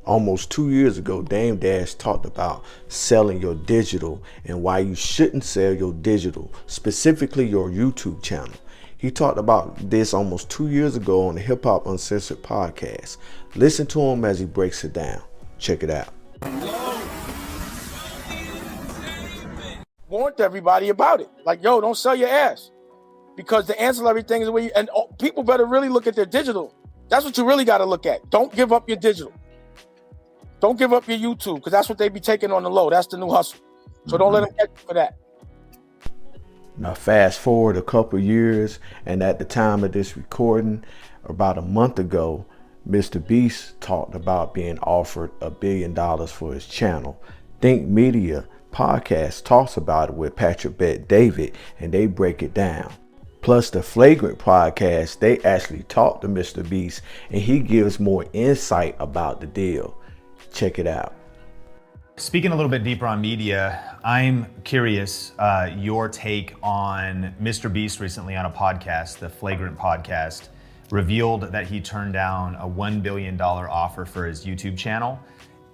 Almost 2 years ago, Dame Dash talked about selling your digital and why you shouldn't sell your digital, specifically your YouTube channel. He talked about this almost 2 years ago on the Hip Hop Uncensored podcast. Listen to him as he breaks it down. Check it out. Warned everybody about it. Like, yo, don't sell your ass. Because the ancillary thing is where you, and people better really look at their digital. That's what you really got to look at. Don't give up your digital. Don't give up your YouTube, because that's what they be taking on the low. That's the new hustle. So don't let them catch you for that. Now fast forward a couple years, and at the time of this recording, about a month ago, mrbeast talked about being offered $1 billion for his channel. Think Media podcast talks about it with Patrick Bet David, and they break it down. Plus the Flagrant podcast, they actually talk to mrbeast, and he gives more insight about the deal. Check it out. Speaking a little bit deeper on media, I'm curious your take on mrbeast recently on a podcast, the Flagrant podcast, revealed that he turned down a $1 billion offer for his YouTube channel.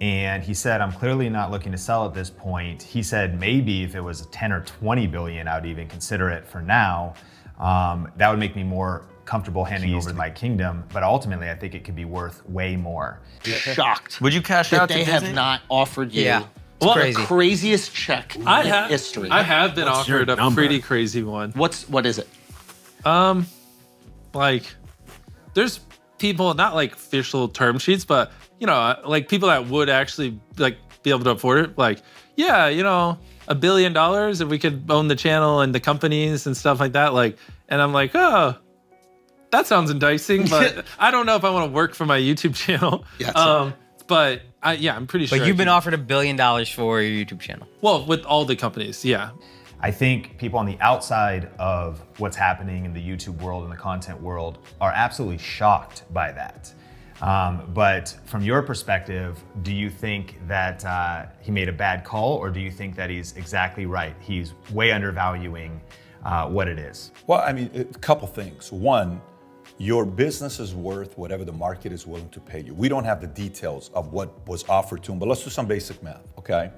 And he said, I'm clearly not looking to sell at this point. He said, maybe if it was 10 or 20 billion, I would even consider it for now. That would make me more comfortable handing over my kingdom, but ultimately I think it could be worth way more. Shocked. Would you cash that out they to have Disney? not offered you Crazy. the craziest check in history? I have been offered a pretty crazy one. What is it? Like there's people, not like official term sheets, but you know, like people that would actually like be able to afford it. Like, yeah, you know, $1 billion if we could own the channel and the companies and stuff like that. Like, and I'm like, oh, that sounds enticing, but I don't know if I want to work for my YouTube channel. Yeah, but I'm pretty sure. But you've been offered $1 billion for your YouTube channel. Well, with all the companies, yeah. I think people on the outside of what's happening in the YouTube world and the content world are absolutely shocked by that. But from your perspective, do you think that he made a bad call, or do you think that he's exactly right? He's way undervaluing what it is. Well, I mean, a couple things. One, your business is worth whatever the market is willing to pay you. We don't have the details of what was offered to him, but let's do some basic math, okay?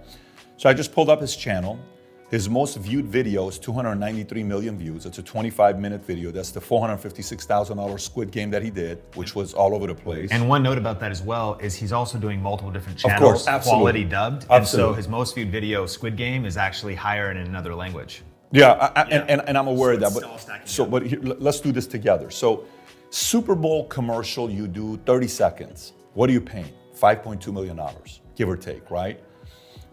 So I just pulled up his channel. His most viewed video is 293 million views. It's a 25-minute video. That's the $456,000 Squid Game that he did, which was all over the place. And one note about that as well is he's also doing multiple different channels, of course, absolutely. Quality dubbed. Absolutely. And so his most viewed video, Squid Game, is actually higher in another language. Yeah, and I'm aware of that. But here, let's do this together. So Super Bowl commercial, you do 30 seconds. What are you paying? $5.2 million, give or take, right?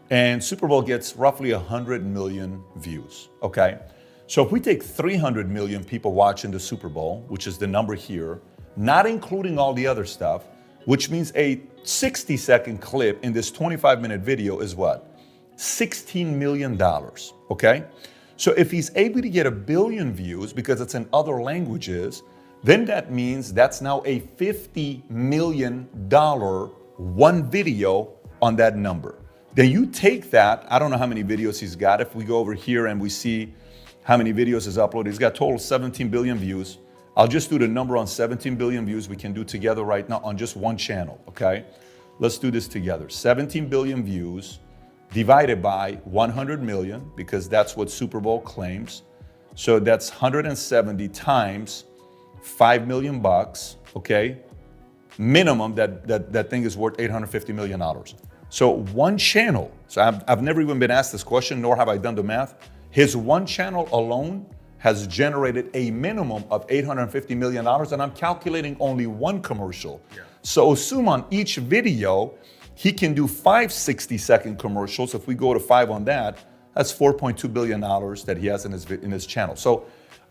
And Super Bowl gets roughly 100 million views, okay? So if we take 300 million people watching the Super Bowl, which is the number here, not including all the other stuff, which means a 60-second clip in this 25-minute video is what? $16 million, okay? So if he's able to get 1 billion views because it's in other languages, then that means that's now a $50 million one video on that number. Then you take that, I don't know how many videos he's got. If we go over here and we see how many videos he's uploaded, he's got total 17 billion views. I'll just do the number on 17 billion views we can do together right now on just one channel, okay? Let's do this together. 17 billion views divided by 100 million, because that's what Super Bowl claims. So that's 170 times 5 million bucks, okay? Minimum that thing is worth $850 million. So one channel, so I've never even been asked this question, nor have I done the math. His one channel alone has generated a minimum of $850 million, and I'm calculating only one commercial. Yeah. So assume on each video, he can do 5 60-second commercials. If we go to 5 on that, that's $4.2 billion that he has in his channel. So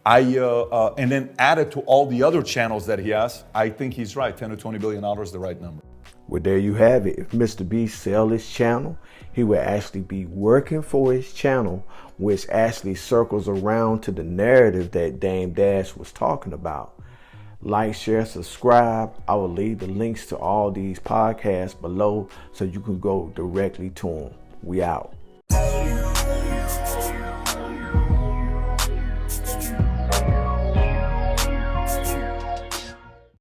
and then added to all the other channels that he has, I think he's right, 10 to $20 billion is the right number. Well, there you have it. If mrbeast sell his channel, he will actually be working for his channel, which actually circles around to the narrative that Dame Dash was talking about. Like, share, subscribe. I will leave the links to all these podcasts below so you can go directly to them. We out.